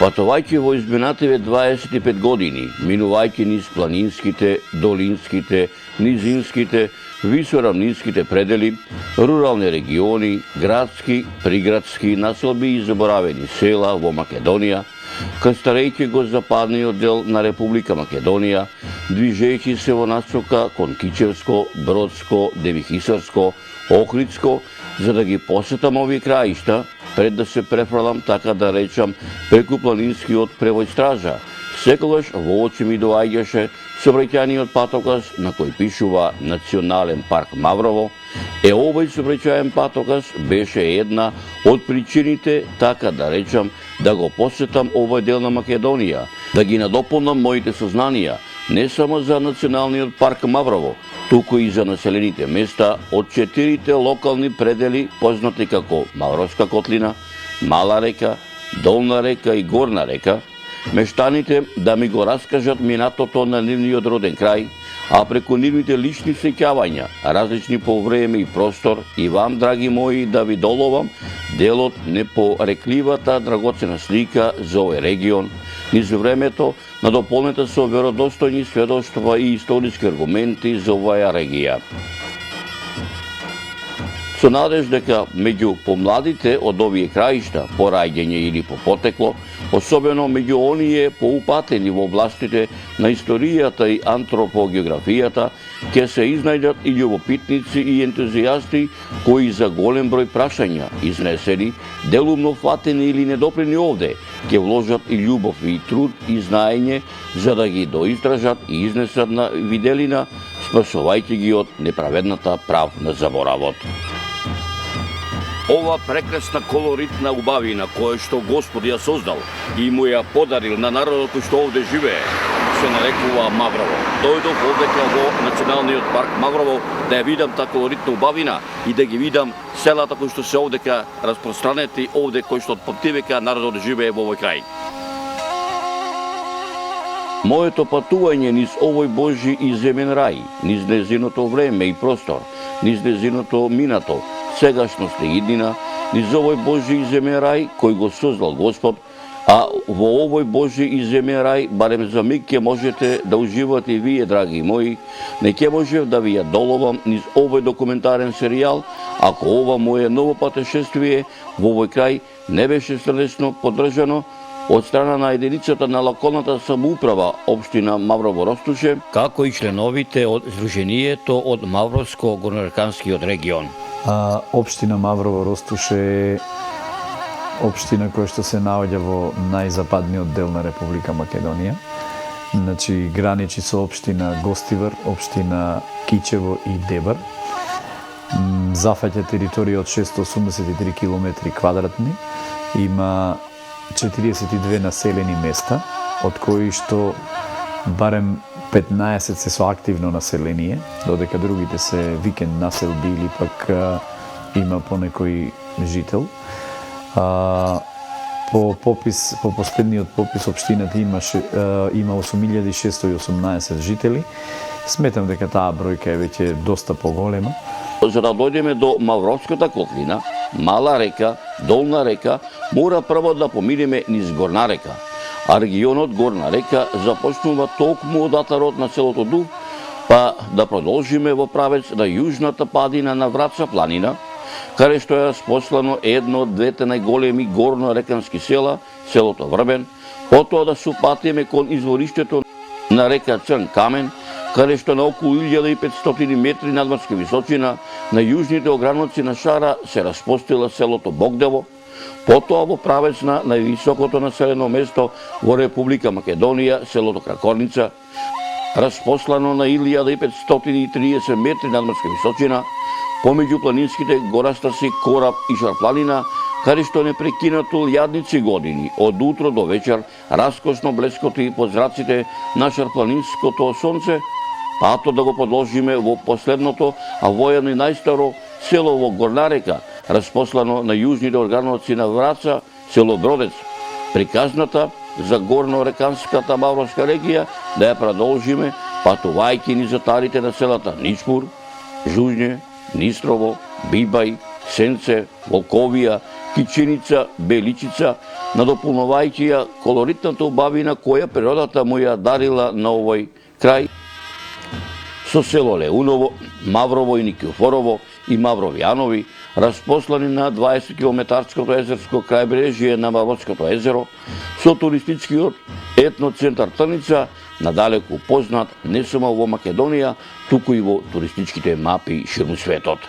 Патувајќи во изминативе 25 години, минувајќи низ планинските, долинските, низинските, висоравнинските предели, рурални региони, градски, приградски, населби и заборавени села во Македонија, крстарејќи го западниот дел на Република Македонија, движејќи се во насока кон Кичевско, Бродско, Девихисарско, Охридско, за да ги посетам овие краишта, пред да се префрлам, така да речам, преку планинскиот превој стража, секогаш во очи ми доаѓаше сообраќајниот патоказ на кој пишува Национален парк Маврово. Овој сообраќајен патоказ беше една од причините, така да речам, да го посетам овој дел на Македонија, да ги надополнам моите сознанија, не само за Националниот парк Маврово, туку и за населените места од 4 локални предели познати како Мавровска котлина, Мала река, Долна река и Горна река, мештаните да ми го раскажат минатото на нивниот роден крај, а преку нивните лични сеќавања, различни по време и простор, и вам, драги мои, да ви доловам делот непорекливата драгоцена слика за овој регион, низ времето надополнета со веродостојни сведоштва и историски аргументи за оваа регија. Со надеж дека меѓу помладите од овие краишта, по раѓање или по потекло, особено меѓу оние поупатени во областите на историјата и антропогеографијата, ќе се изнајдат и љубопитници и ентузијасти кои за голем број прашања, изнесени, делумно фатени или недопрени овде, ќе вложат и љубов и труд и знаење за да ги доистражат и изнесат на виделина, спасувајќи ги од неправедната прав на заборавот. Ова прекрасна колоритна убавина која што Господ ја создал и му ја подарил на народот кој што овде живее, се нарекува Маврово. Дојдов овдека во Националниот парк Маврово да ја видам таа колоритна убавина и да ги видам селата кои што се овдека распространети овде кои што од поптивека народот живее во овој крај. Моето патување низ овој Божи и земен рај, низ незиното време и простор, низ незиното минато, сегашност и иднина, низ овој Божи и земен рај кој го создал Господ, а во овој Божи и земен рај, барем за миг ќе можете да уживате и вие, драги мои, не ќе можев да ви ја доловам низ овој документарен серијал, ако ова мое ново патешествие во овој крај не беше срдечно поддржано од страна на единицата на локалната самоуправа општина Маврово-Ростуше, како и членовите од Сдруженијето од Мавровско-Горнореканскиот регион. Општина Маврово-Ростуше е општина која што се наоѓа во најзападниот дел на Република Македонија. Значи, граничи со општина Гостивар, општина Кичево и Дебар. Зафаќа територија од 683 километри квадратни. Има 42 населени места, од кои што барем 15 се со активно население, додека другите се викенд населби или пак има понекој жител. По последниот попис општината има 8618 жители. Сметам дека таа бројка е веќе доста поголема. За да дојдеме до Мавровската котлина, Мала река, Долна река, мора прво да поминеме низ Горна река. А регионот Горна река започнува токму од атарот на селото Дув, па да продолжиме во правец на јужната падина на Враца планина, каде што е распослано едно од двете најголеми горно-рекански села, селото Врбен, потоа да се упатиме кон извориштето на река Црн Камен, каде што на околу 1500 метри надморска височина на јужните ограници на шара се распостила селото Богдево, потоа во правец на највисокото населено место во Република Македонија, селото Кракорница, распослано на 1530 метри надморска височина, помеѓу планинските горастаси Кораб и Шарпланина, каде што непрекинато јадници години, од утро до вечер, раскосно блескоти под зраците на шарпланинското сонце, пато да го подложиме во последното, а војано и најстаро село во Горна река, распослано на јужните органоци на Враца, село Бродец. Приказната за горно-реканската Мавровска регија да ја продолжиме, патувајќи низ атарите на селата Ничпур, Жужње, Нистрово, Бибај, Сенце, Волковија, киченица, беличица, надополнувајќи ја колоритната убавина која природата му ја дарила на овој крај, со село Леуново, Маврово и Никифорово и Мавровјанови, распослани на 20-километарското езерско крајбрежје на Мавровското езеро, со туристичкиот етноцентар Трница, надалеку познат не само во Македонија, туку и во туристичките мапи ширум светот.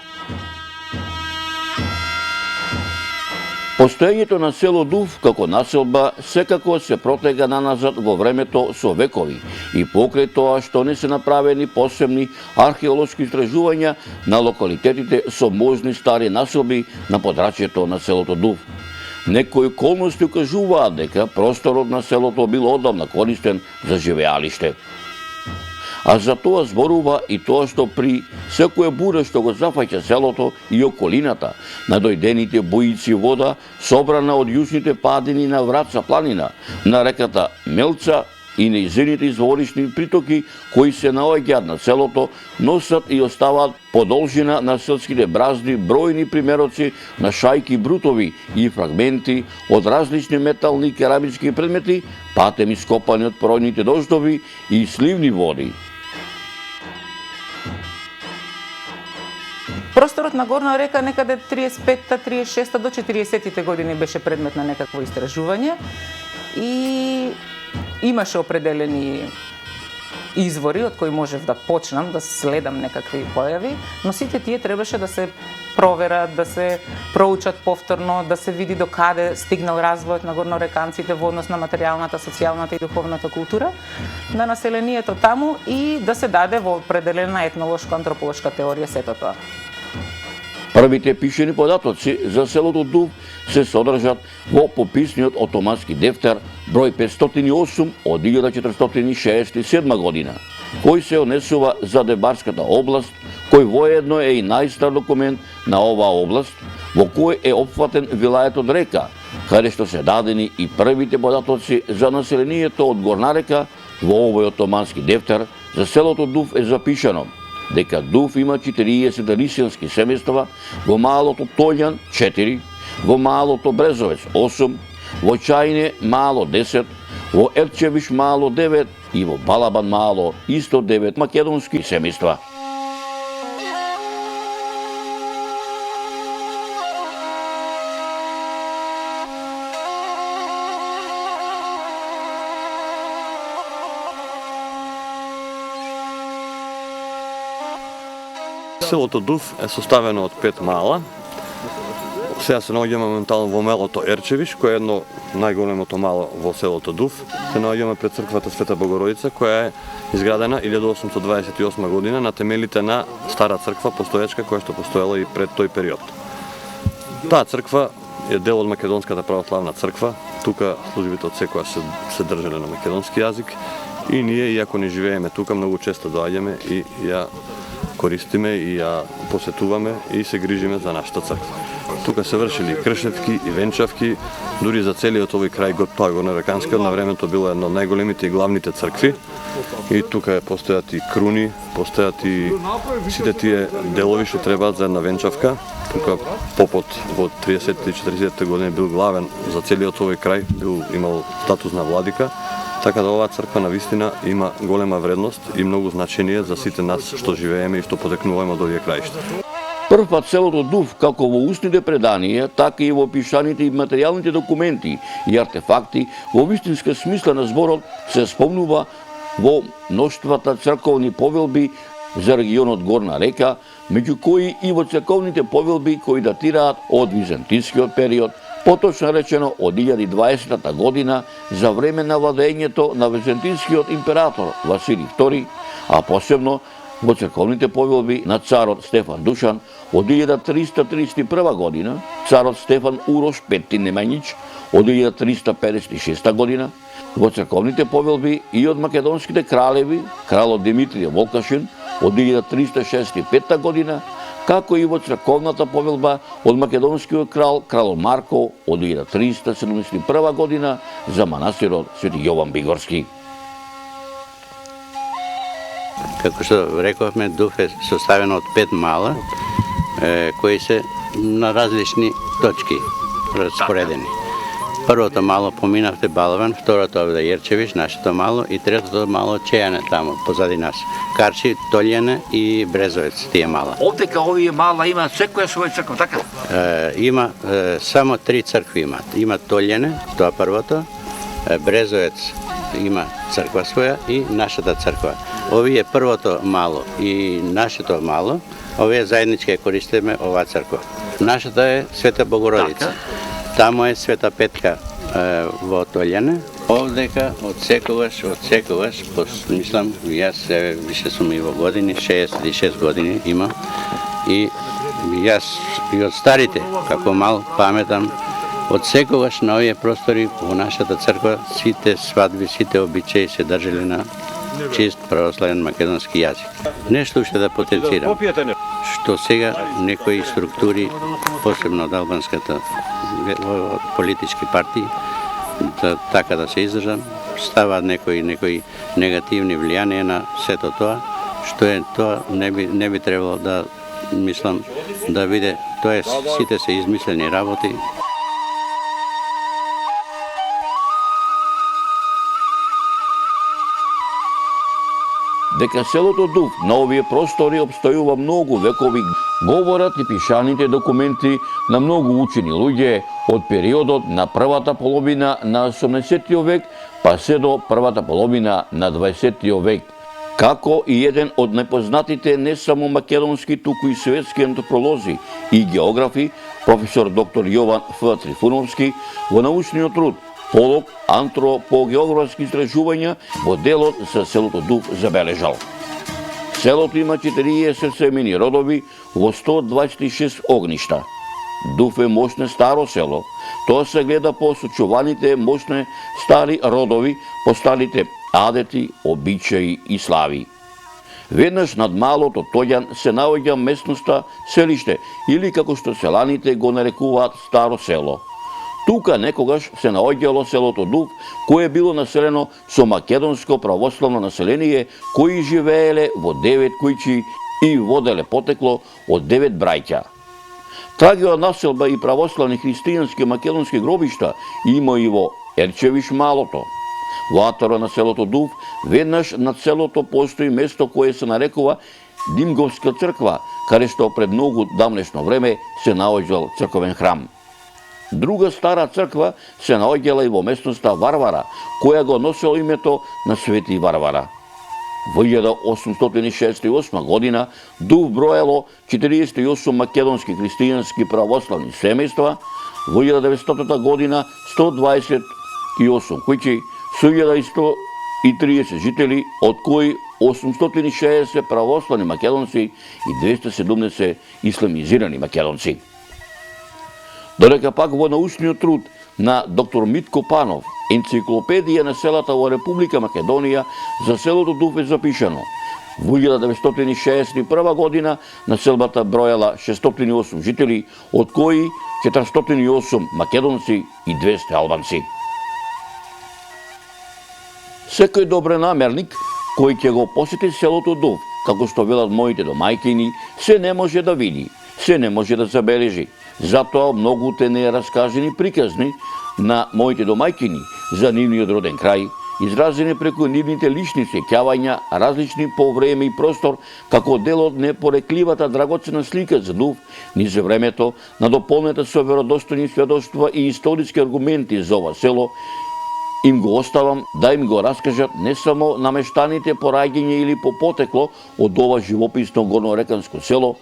Постоењето на село Дув како населба секако се протега наназад во времето со векови и покрај тоа што не се направени посебни археолошки истражувања на локалитетите со можни стари населби на подрачјето на селото Дув. Некои околности укажуваат дека просторот на селото бил одамна користен за живеалиште. А за тоа зборува и тоа што при секоја бура што го зафаќа селото и околината, на дојдените бујици вода собрана од јужните падини на Враца планина, на реката Мелца и нејзините изворични притоки кои се наоѓаат на селото, носат и оставаат подолжина на селските бразди бројни примероци на шајки брутови и фрагменти од различни метални и керамички предмети, патем ископани од пројните дождови и сливни води. Просторот на Горна река некаде 35-та, 36-та до 40-тите години беше предмет на некакво истражување и имаше определени извори од кои можев да почнам да следам некакви појави, но сите тие требаше да се проверат, да се проучат повторно, да се види до каде стигнал развојот на горнореканците во однос на материјалната, социјалната и духовната култура на населението таму и да се даде во определена етнолошко-антрополошка теорија сето тоа. Првите пишени податоци за селото Дув се содржат во пописниот отомански дефтер број 508 од 1467 година, кој се однесува за Дебарската област, кој воедно е и најстар документ на оваа област, во кој е опфатен вилаетот Река, каде што се дадени и првите податоци за населението од Горна река. Во овој отомански дефтер за селото Дув е запишано дека Дув има 40 рисенски семејства, во малото Толјан 4, во малото Брезовец 8, во Чајне мало 10, во Ерчевиш мало 9 и во Балабан мало исто 9 македонски семејства. Селото Дув е составено од 5 мала. Сега се наоѓаме моментално во мелото Ерчевиш, кој е едно најголемото мало во селото Дув. Се наоѓаме пред црквата Света Богородица, која е изградена 1828 година на темелите на стара црква постоечка, која што постоела и пред тој период. Таа црква е дел од Македонската православна црква. Тука службите од секоја се држале на македонски јазик и ние, иако не живееме тука, многу често доаѓаме и ја користиме и ја посетуваме и се грижиме за нашата црква. Тука се вршили кршетки и венчавки, дури за целиот овој крај тоа горнореканскиот на времето било едно од најголемите и главните цркви. И тука постојат и круни, постојат и сите тие делови што требаат за една венчавка. Тука попот во 30-те и 40-те години бил главен за целиот овој крај, имал статус на владика. Така да оваа црква на вистина има голема вредност и многу значение за сите нас што живееме и што потекнуваме од овие краишта. Првпат селото Дув, како во устните преданија, така и во пишаните и материјалните документи и артефакти, во вистинска смисла на зборот се спомнува во мноштвата црковни повелби за регионот Горна река, меѓу кои и во црковните повелби кои датираат од византискиот период, поточно речено од 1020 година за време на владењето на византискиот император Василий II, а посебно во црковните повелби на царот Стефан Душан од 1331 година, царот Стефан Урош Петти Немањич од 1356 година, во црковните повелби и од македонските кралеви, кралот Димитрije Волкашин од 1365 година, како и во црковната повелба од македонскиот крал Марко од 1371 година за манастирот Свети Јован Бигорски. Како што рековме, Дув е составено од 5 мала, кои се на различни точки. разпоредени. Првото мало поминавте Балван, второто овде Јерчевиш, нашето мало, и третото мало Чејане таму, позади нас. Карчи, Толјане и Брезовец, тие мала. Овдека овие мала има секоја своја црква, така? Има само 3 цркви има. Има Толјане, тоа првото, Брезовец има црква своја и нашата црква. Овие првото мало и нашето мало, овие заеднички ја користиме оваа црква. Нашата е Света Богородица. Таму е Света Петка во Толјане. Овдека од секогаш, мислам, јас више сум и во години, 66 години имам, и јас и од старите, како мал, паметам, од секогаш на овие простори во нашата црква сите свадби, сите обичаи се држали на чист православен македонски јазик. Нешто уште да потенцирам, што сега некои структури, посебно од албанската политички партии, така да се издржам, ставаат некои негативни влијанија на сето тоа, што е тоа не би требало да мислам да биде, тоа сите се измислени работи. Дека селото Дув на овие простори обстојува многу векови, говорат и пишаните документи на многу учени луѓе од периодот на првата половина на 18 век па се до првата половина на 20 век. Како и еден од најпознатите не само македонски, туку и светски антрополози и географи, професор доктор Јован Ф. Трифуновски, во научниот труд Полог антропогеографски истражувања во делот за селото Дув забележал. Селото има 40 семени родови во 126 огништа. Дув е мощно старо село. Тоа се гледа по сочуваните мощни стари родови, по старите адети, обичаи и слави. Веднаш над малото Тоѓан се наоѓа местноста селиште или како што селаните го нарекуваат Старо село. Тука некогаш се наоѓало селото Дув, кое било населено со македонско православно население, кои живееле во 9 куќи и воделе потекло од 9 браќа. Трагија населба и православни христијански македонски гробишта има и во Ерчевиш малото. Во атора на селото Дув, веднаш над селото постои место кое се нарекува Димговска црква, каде што пред многу давнешно време се наоѓал црковен храм. Друга стара црква се наоѓала и во местноста Варвара, која го носела името на Свети Варвара. Во 1868 година Дув броело 48 македонски христијански православни семејства, во 1900 година 128 куќи со 1130 жители, од кои 860 православни македонци и 270 исламизирани македонци. Додека пак во научниот труд на доктор Митко Панов, енциклопедија на селата во Република Македонија, за селото Дув е запишано. Во 1961 година населбата броела 608 жители, од кои 408 македонци и 200 албанци. Секој добронамерник кој ќе го посети селото Дув, како што велат моите домајкини, се не може да види, се не може да забележи. Затоа многуте нераскажени приказни на моите домајкини за нивниот роден крај, изразени преку нивните лични сеќавања, различни по време и простор, како дел од непорекливата драгоцена слика за Дув, низ времето, надополнета со веродостојни сведоштва и историски аргументи за ова село, им го оставам да им го раскажат не само намештаните по раѓање или по потекло од ова живописно горнореканско село,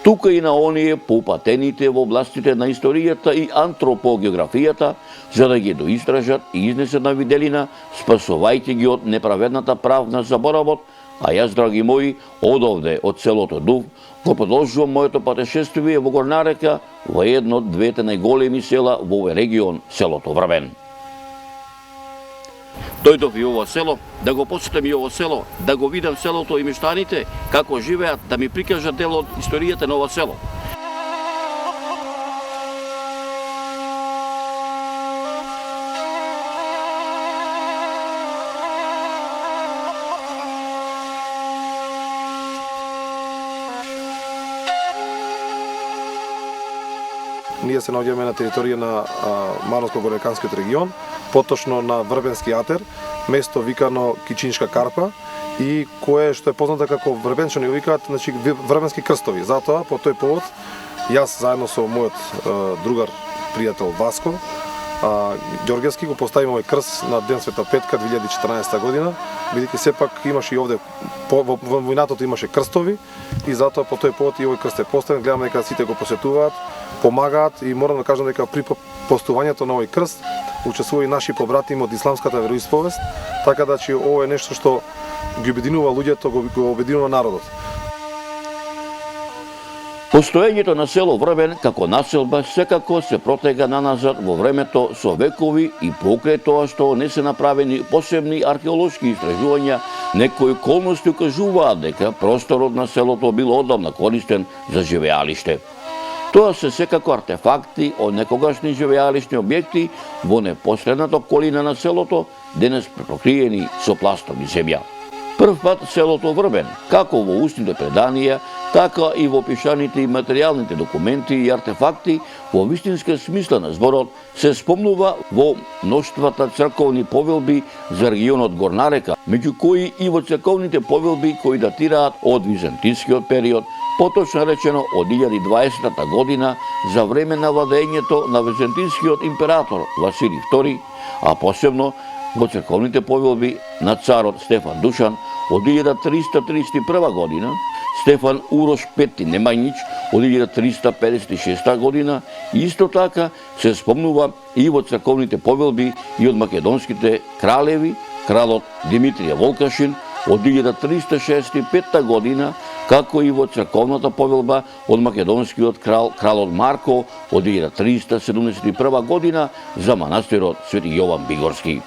тука и на оние поупатените во областите на историјата и антропогеографијата, за да ги доистражат и изнесат на виделина, спасувајќи ги од неправедната правна заборавот, а јас, драги мои, одовде, од селото Дув, го продолжувам моето патешествие во Горнарека, во едно од двете најголеми села во овој регион, селото Врвен. Дојдов и ово село, да го посетам и ово село, да го видам селото и мештаните, како живеат, да ми прикажат дел од историјата на ово село. ние се наоѓаме на територија на Мановско-Гореканскиот регион, поточно на Врбенски атер, место викано Кичиншка карпа, и кое што е познато како врбенчани викаат, значи врбенски крстови. Затоа по тој повод јас заедно со мојот другар пријател Васко Ѓоргевски го поставиме овој крст на Ден Света Петка 2014 година, бидејќи сепак имаше и овде во војнатото имаше крстови и затоа по тој повод и овој крст е поставен. Гледаме дека сите го посетуваат, помагаат и морам да кажам дека при постувањето на овој крст учествува и наши побратими од исламската вероисповест, така да че ово е нешто што ги обединува луѓето, го обединува народот. Постоењето на село Врбен како населба секако се протега наназад во времето со векови и покрај тоа што не се направени посебни археолошки истражувања, некои околности укажуваат дека просторот на селото бил одамна користен за живеалиште. Тоа се секако артефакти од некогашни живеалишни објекти во непосредната околина на селото, денес препокриени со пластови земја. Прв пат селото Врбен, како во устните преданија, така и во пишаните и материјалните документи и артефакти, во вистинска смисла на зборот, се спомнува во мноштвата црковни повелби за регионот Горна река, меѓу кои и во црковните повелби кои датираат од византискиот период, поточно речено од 1020 година за време на владењето на византискиот император Василий II, а посебно во црковните повелби на царот Стефан Душан од 1331 година, Стефан Урош Пети Немањич од 1356 година, и исто така се спомнува и во црковните повелби и од македонските кралеви, кралот Димитрија Волкашин од 1365 година, како и во црковната повелба од македонскиот кралот Марко од 1371 година за манастирот Свети Јован Бигорски.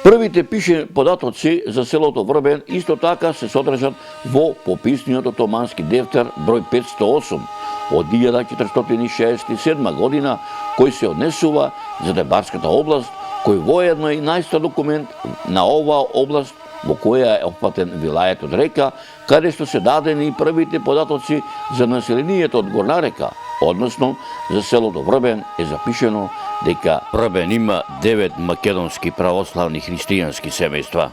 Првите пишени податоци за селото Врбен исто така се содржат во пописниот отомански дефтер број 508 од 1467 година, кој се однесува за Дебарската област, кој воедно е и најстар документ на оваа област во која е опфатен вилајетот Река, каде што се дадени и првите податоци за населението од Горна река, односно за селото Врбен е запишено дека Врбен има 9 македонски православни христијански семејства.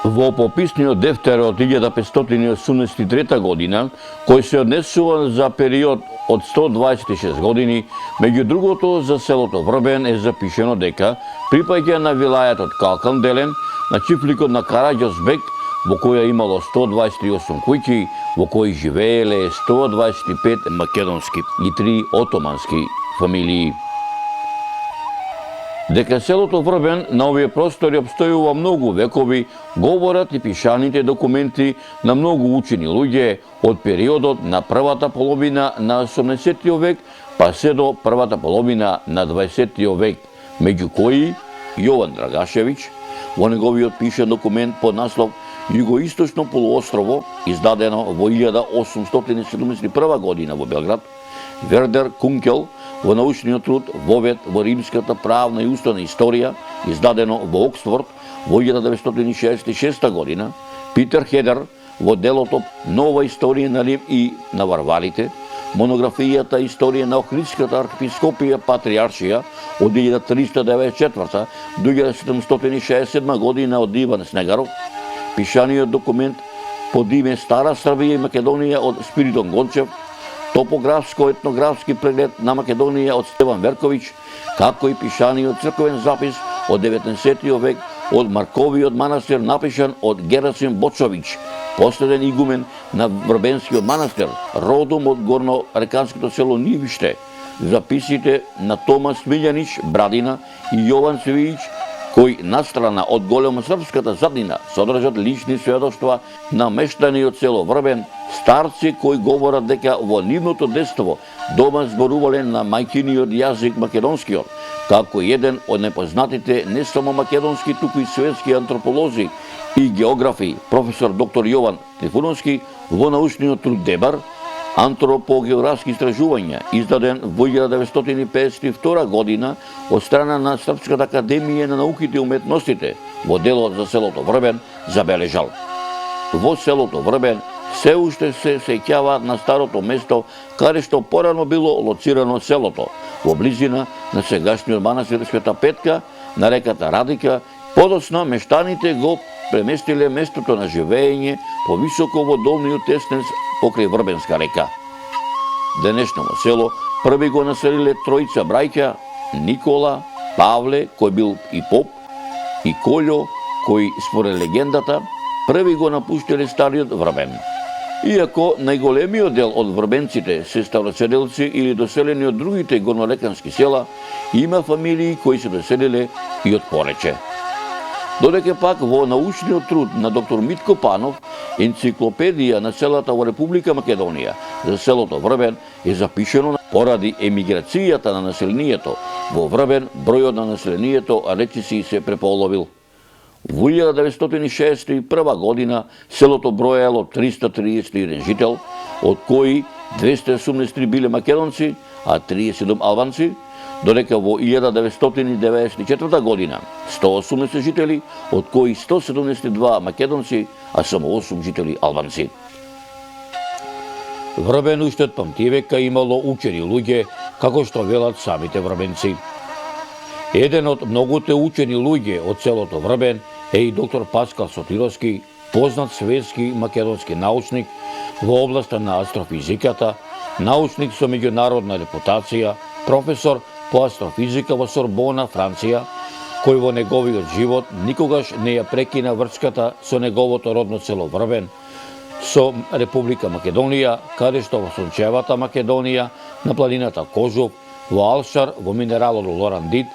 Во пописниот дефтер од 1583 година, кој се однесува за период од 126 години, меѓу другото за селото Врбен е запишено дека припаѓа на вилајетот Калканделен, на чифликот на Караѓозбек, во која имало 128 куќи, во кои живееле 125 македонски и 3 отомански фамилии. Дека селото Врбен на овие простори обстојува многу векови, говорат и пишаните документи на многу учени луѓе од периодот на првата половина на 18 век па се до првата половина на 20 век, меѓу кои Јован Драгашевиќ во неговиот пишан документ под наслов Југоисточно полуострово, издадено во 1871 година во Белград, Вердер Кункел во научниот труд Вовед во римската правна и уставна историја, издадено во Оксфорд во 1966 година, Питер Хедер во делото Нова историја на Рим и на варварите, монографијата Историја на Охридската архиепископија Патриаршија од 1394 до 1767 година од Иван Снегаров, пишаниот документ под име Стара Србија и Македонија од Спиридон Гончев, топографско-етнографски преглед на Македонија од Стеван Верковиќ, како и пишаниот црковен запис од 19. век од Марковиот манастир напишан од Герасим Бочовиќ, последен игумен на Врбенскиот манастир, родом од горно-реканското село Нивиште, записите на Томас Смилјанич Брадина и Јован Свијич, кои настрана од голема српската заднина содржат лични сведоштва на мештани од село Врбен, старци кои говорат дека во нивното детство дома зборувале на мајкиниот јазик македонскиот, како еден од непознатите не само македонски, туку и светски антрополози и географи, професор доктор Јован Трифуновски во научниот труд Дебар, антропогеографски истражувања, издаден во 1952 година од страна на Српската академија на науките и уметностите, во делот за селото Врбен забележал: во селото Врбен се уште се сеќава на старото место каде што порано било лоцирано селото, во близина на сегашниот манастир Света Петка, на реката Радика. Подоцна мештаните го преместиле местото на живење повисоко во долниот тестенец покрај Врбенска река. Денешното село први го населиле тројца браќа: Никола, Павле, кој бил и поп, и Колјо, кој според легендата први го напуштиле стариот Врбен. Иако најголемиот дел од врбенците се староселелци или доселени од другите горнорекански села, има фамилии кои се доселиле и од Порече. Додека пак во научниот труд на доктор Митко Панов, енциклопедија на селата во Република Македонија за селото Врбен е запишено поради емиграцијата на населението во Врбен, бројот на населението речиси се преполовил. Во 1961 година селото броело 331 жител, од кои 283 биле македонци, а 37 албанци, додека во 1994 година 180 жители, од кои 172 македонци, а само 8 жители албанци. Врбен уште од памтивека имало учени луѓе, како што велат самите врбенци. Еден од многуте учени луѓе од селото Врбен е и доктор Паскал Сотировски, познат светски македонски научник во областа на астрофизиката, научник со меѓународна репутација, професор по астрофизика во Сорбона, Франција, кој во неговиот живот никогаш не ја прекина врската со неговото родно село Врбен, со Република Македонија, каде што во сончевата Македонија, на планината Кожув, во Алшар, во минералот Лорандит,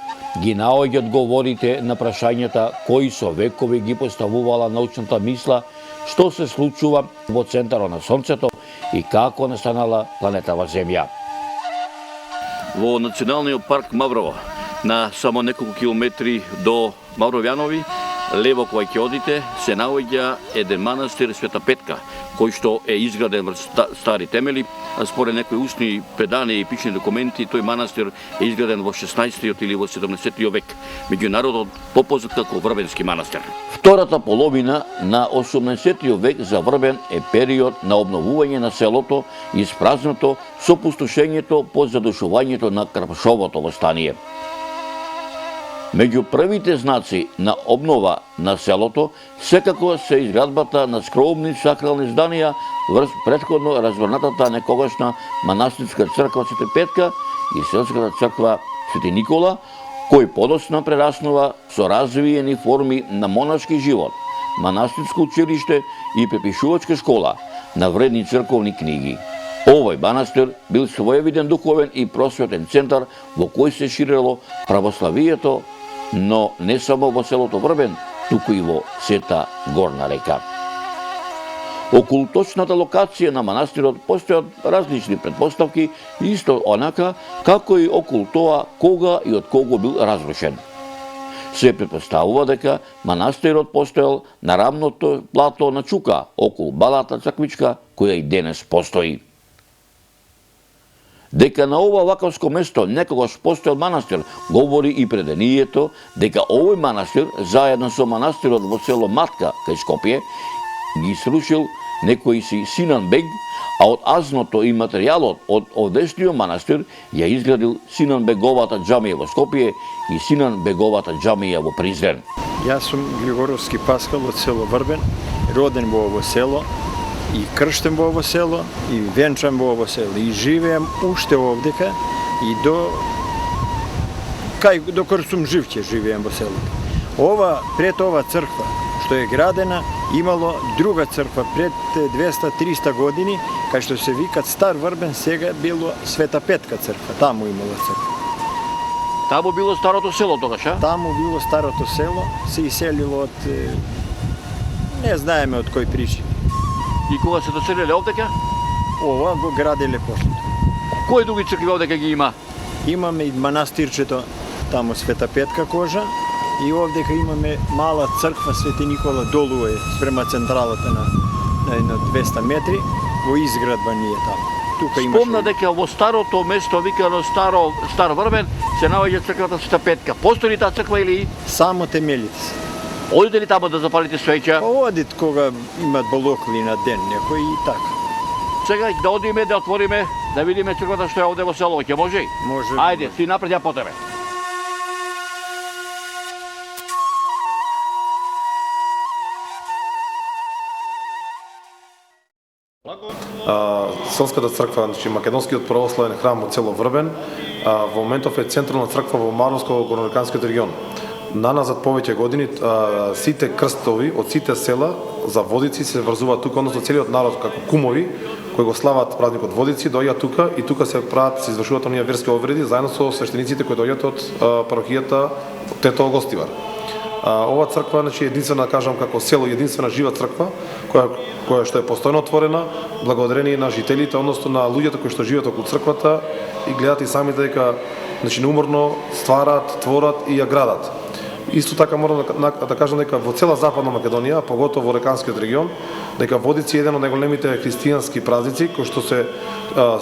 ги наоѓа одговорите на прашањата кои со векови ги поставувала научната мисла што се случува во центарот на Сонцето и како настанала планетава Земја. Во Националниот парк Маврово, на само неколку километри до Мавровјанови, лево кога ќе одите, се наоѓа еден манастир Света Петка, кој што е изграден врз стари темели, а според некои устни предания и пишни документи, тој манастир е изграден во 16-тиот или во 17-тиот век, меѓу народот попознат како Врбенски манастир. Втората половина на 18-тиот век за Врбен е период на обновување на селото, испразното со пустошењето по задушувањето на Крпшовото востание. Меѓу првите знаци на обнова на селото секако се изградбата на скромни сакрални зданија врз претходно разгорнатата некогашна манастирска црква Света Петка и селската црква Свети Никола, кој подоцна прераснува со развиени форми на монашки живот, манастирско училиште и препишувачка школа на вредни црковни книги. Овој манастир бил своевиден духовен и просветен центар во кој се ширело православието, но не само во селото Врбен, туку и во сета Горна река. Околу точната локација на манастирот постојат различни претпоставки, исто онака како и околу тоа кога и од кого бил разрушен. Се претпоставува дека манастирот постоел на рамното плато на Чука, околу Балата црквичка, која и денес постои. Дека на ова ваковско место некогаш постоел манастир, говори и предението дека овој манастир, заедно со манастирот во село Матка, кај Скопје, ги срушил некој си Синан Бег, а од азното и материјалот од овдешниот манастир ја изградил Синан Беговата џамија во Скопје и Синан Беговата џамија во Призрен. Јас сум Григоровски Паскал од село Врбен, роден во ово село и крштен во ово село и венчан во ово село и живеам уште овдека и доколку сум жив ќе живеам во селото. Пред ова црква што е градена имало друга црква пред 200-300 години, кај што се викат Стар Врбен, сега било Света Петка црква, таму имало црква. Таму било старото село тогаш, а? Таму било старото село, се иселило од не знаеме од кој причини. И кога се доселиле овдека? Ова го граделе после. Кои други цркви овдека ги има? Имаме и манастирчето, таму Света Петка кожа, и овдека имаме мала црква Свети Никола, долу е, спрема централата на едно 200 метри, во изградба ние таму. Спомна дека во старото место, викано Стар Врбен, се наоѓа црквата Света Петка. Постои ли таа црква или? Само темелите се. Одите ли тамо да запалите свеќа? Одит кога имат балокли на ден некој и така. Сега да одиме, да отвориме, да видиме црквата што е овде во село, ќе може? Може. Ајде, си напред, ја по тебе. Селската црква, значи македонскиот православен храм во село Врбен, во моментов е централна црква во Мавровско-Горнореканскиот регион. Наназад повеќе години сите крстови од сите села за Водици се врзуваат тука, односно целиот народ како кумови кои го слават празникот Водици доаѓаат тука и тука се прават, се извршуваат оние верски обреди заедно со свештениците кои доаѓаат од парохијата Тетово Гостивар. Ова црква, значи, единствена, кажам, како село, единствена жива црква, која што е постојано отворена, благодарение на жителите, односно на луѓето кои што живеат околу црквата и гледат и самите дека, значи, неуморно стварат, творат и ја градат. Исто така морам да кажам дека во цела Западна Македонија, поготово во Реканскиот регион, дека Водици е еден од најголемите христијански празници кои што се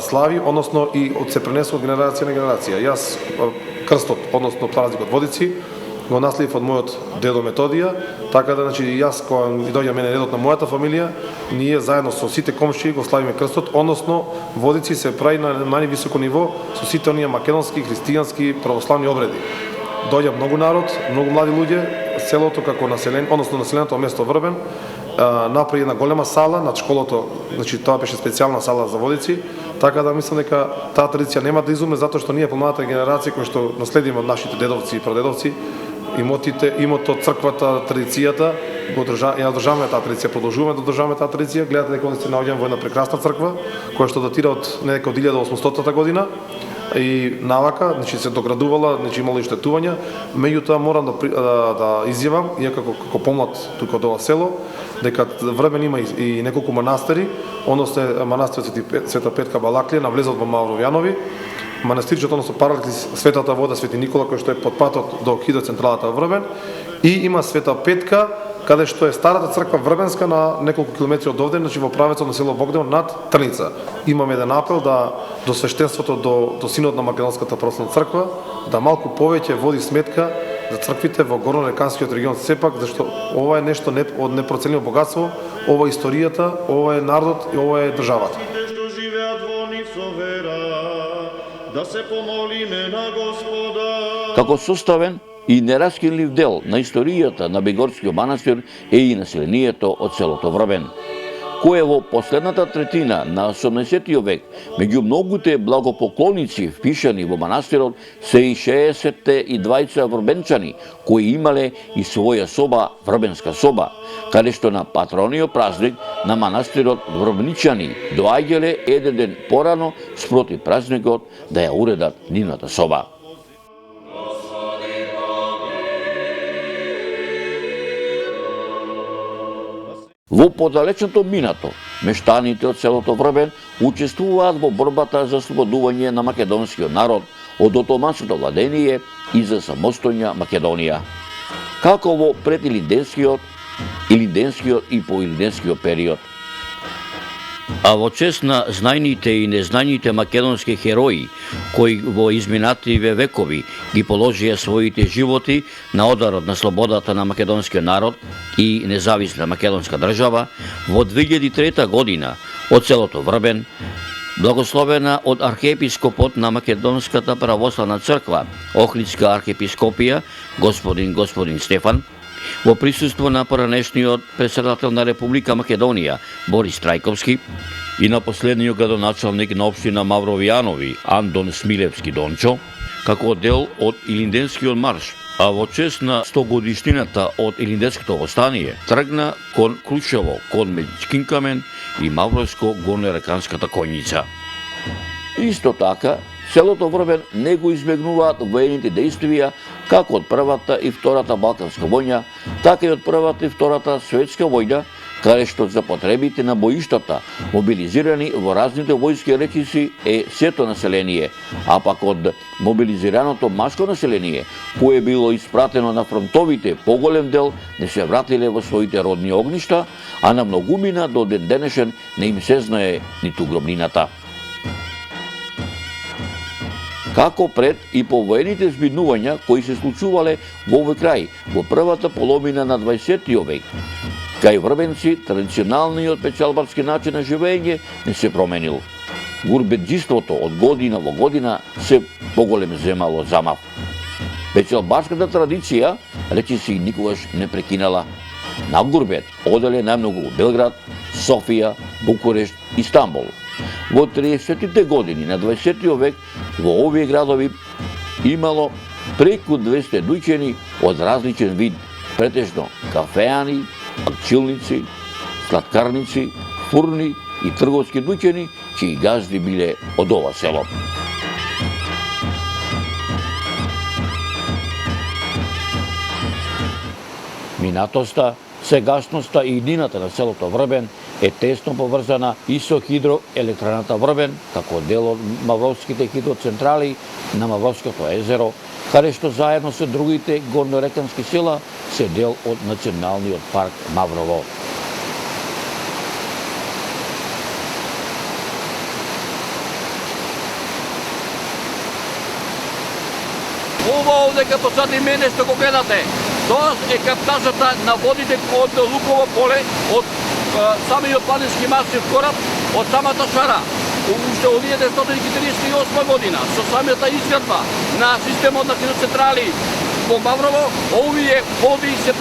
слави, односно и се пренесува од генерација на генерација. Јас крстот, односно празникот Водици, го наследив од мојот дедо Методија, така да, значи, јас кога ми доаѓа мене редот на мојата фамилија, ние заедно со сите комшии го славиме крстот, односно Водици се прави на највисоко ниво со сите оние македонски, христијански, православни обреди. Доаѓа многу народ, многу млади луѓе, селото како населен, односно населеното место Врбен, направи една голема сала над школото, значи тоа беше специјална сала за Водици, така да мислам дека таа традиција нема да изуме затоа што ние помладата генерација кои што наследиме од нашите дедовци и прадедовци, имото, црквата, традицијата, ја одржаваме таа традиција, продолжуваме да одржаваме таа традиција. Гледате дека се наоѓаме во една прекрасна црква која што датира од некако од 1800 година. И навака, значи се доградувала, значи имало и штетувања, меѓутоа морам да изјавам, иако како помлад тука од ова село, дека Врбен има и неколку манастири, односно манастирот Света Петка Балаклија на влезот во Мавровјанови, манастирчето, односно Параклис Светата вода Свети Никола кој што е под патот до хидроцентралата во Врбен, и има Света Петка каде што е старата црква Врбенска на неколку километри од овде, значи во правецот на село Богдево над Трница. Имаме еден апел до свештенството, до синот на Македонската православна црква, да малку повеќе води сметка за црквите во Горнореканскиот регион сепак, зашто ова е нешто од непроценливо богатство, ова е историјата, ова е народот и ова е државата. Што живеат во нив со вера, да се помолиме на Господа. Како составен и нераскинлив дел на историјата на Бегорскиот манастир е и населението од селото Врбен, кое во последната третина на 18 век меѓу многуте благопоклоници впишани во манастирот се и 62 врбенчани кои имале и своја соба, Врбенска соба, каде што на патрониот празник на манастирот врбничани доаѓале еден ден порано спроти празникот да ја уредат нивната соба. Во подалечното минато, мештаните од селото Врбен учествуваат во борбата за слободување на македонскиот народ од отоманското владение и за самостојна Македонија. Како во предилинденскиот, илинденскиот и поилинденскиот период. А во чест на знајните и незнајните македонски херои, кои во изминативе векови ги положија своите животи на ударот на слободата на македонскиот народ и независна македонска држава, во 2003 година од селото Врбен, благословена од архиепископот на Македонската православна црква, Охридска архиепископија, господин Стефан, во присуство на поранешниот претседател на Република Македонија Борис Трајковски и на последниот градоначалник на општина Мавровјанови Андон Смилевски Дончо, како дел од Илинденскиот марш, а во чест на 100 годишнината од Илинденското востание, тргна кон Крушево, кон Медичкин камен и Мавровско-Горнореканската коњица. Исто така, селото Врбен не го избегнуваат воените дејствија како од Првата и Втората Балканска војна, така и од Првата и Втората Светска војна, каде што за потребите на боиштата, мобилизирани во разните војски речиси е сето население, а пак од мобилизираното машко население, кое било испратено на фронтовите, поголем дел не се вратиле во своите родни огништа, а на многумина до ден денешен не им се знае ниту гробнината. како пред и по воените збиднувања кои се случувале во овој крај во првата половина на 20. век. Кај врбенци, традиционалниот печалбарски начин на живење не се променил. Гурбеджиството од година во година се поголем земало замав. Печалбарската традиција, речиси, никогаш не прекинала. На гурбет оделе најмногу Белград, Софија, Букурешт и Стамбул. Во 30-тите години на 20. век во овие градови имало преку 200 дуќани од различен вид, претежно кафеани, акчилници, сладкарници, фурни и трговски дуќани, чии газди биле од ова село. Минатоста, сегашноста и иднината на селото Врбен е тесно поврзана и со хидроелектраната Врбен, како дел од Мавровските хидроцентрали на Мавровското езеро, каде што заедно со другите горнорекански села се дел од Националниот парк Маврово. Ова овде како сад и мене што го гледате, тоа е каптажата на водите од Луково поле, од самиот планински масив кораб, од самата шара. Уште од 1948 година, со самата изградба на системот на хидроцентрали во Маврово, овие води се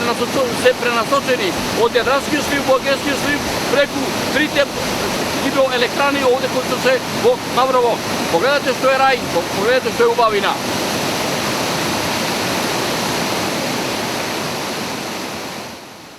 пренасочени од Јадранскиот слив во Егејскиот слив преку трите хидроелектрани овде кои се во Маврово. Погледате што е рај, погледате што е убавина.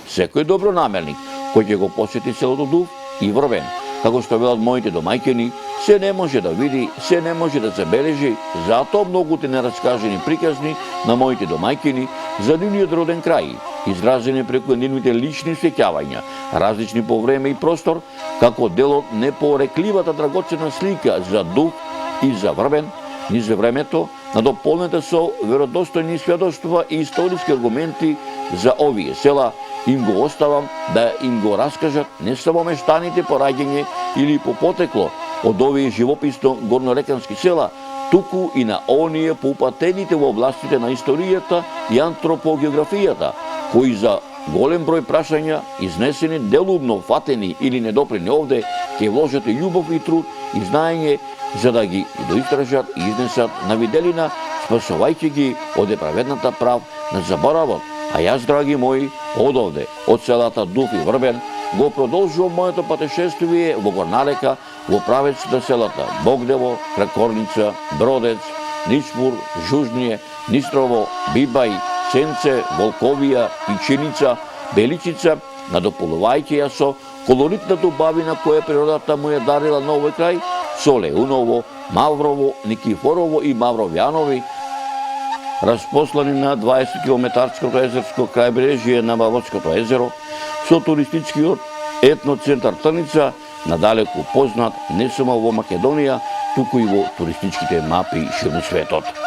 Секој добронамерник кој ќе го посети селото Дув и Врбен, како што велат моите домаќини, се не може да види, се не може да забележи, затоа многуте нераскажени приказни на моите домаќини за нивниот роден крај, изразени преку нивните лични сеќавања, различни по време и простор, како дел од непорекливата драгоцена слика за Дув и за Врбен, низ времето, надополнета со веродостојни сведоштва и историски аргументи за овие села, им го оставам да им го раскажат не само мештаните по раѓање или по потекло од овие живописно горнорекански села, туку и на оние поупатените во областите на историјата и антропогеографијата, кои за голем број прашања, изнесени делумно фатени или недопрени овде, ќе вложат и љубов и труд и знаење за да ги доистражат и изнесат на виделина, спасувајќи ги од неправедната прав на заборавот. А јас, драги мои, од овде, од селата Дув и Врбен, го продолжувам моето патешествие во Горнарека, во правец на селата Богдево, Кракорница, Бродец, Ничмур, Жужније, Нистрово, Бибај, Сенце, Волковија, Иченица, Беличица, надополувајќи ја со колоритната убавина која природата му ја дарила на овој крај, со Леуново, Маврово, Никифорово и Мавровјанови, разпослани на 20-километарското езерско крајбрежје на Мавровското езеро, со туристичкиот етноцентар Трница, надалеку познат не само во Македонија, туку и во туристичките мапи ширум светот.